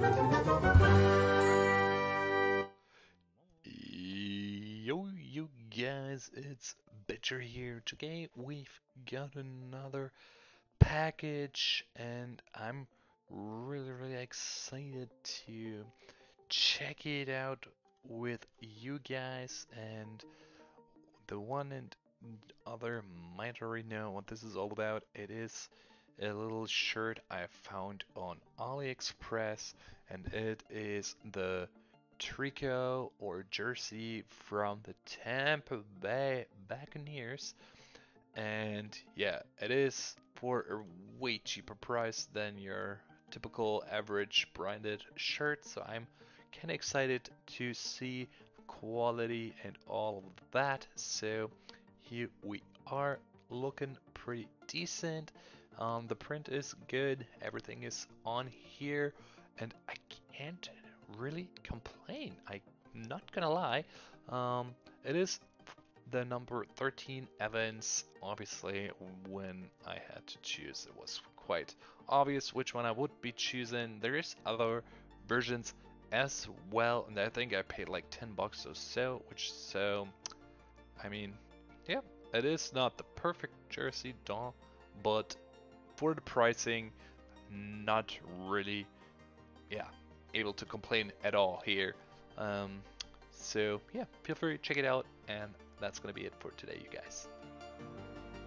Yo, you guys, it's Bitcher here. Today we've got another package, and I'm really excited to check it out with you guys. And the one and other might already know what this is all about. It is a little shirt I found on AliExpress, and it is the trikot or jersey from the Tampa Bay Buccaneers. And yeah, it is for a way cheaper price than your typical average branded shirt. So I'm kind of excited to see quality and all of that. So here we are, looking pretty decent. The print is good, everything is on here, and I can't really complain. I'm not gonna lie. It is the number 13 Evans. Obviously, when I had to choose, it was quite obvious which one I would be choosing. There is other versions as well, and I think I paid like 10 bucks or so, I mean, yeah, it is not the perfect jersey doll, but for the pricing, not really, yeah, able to complain at all here. Um, so yeah, feel free to check it out, and that's gonna be it for today, you guys.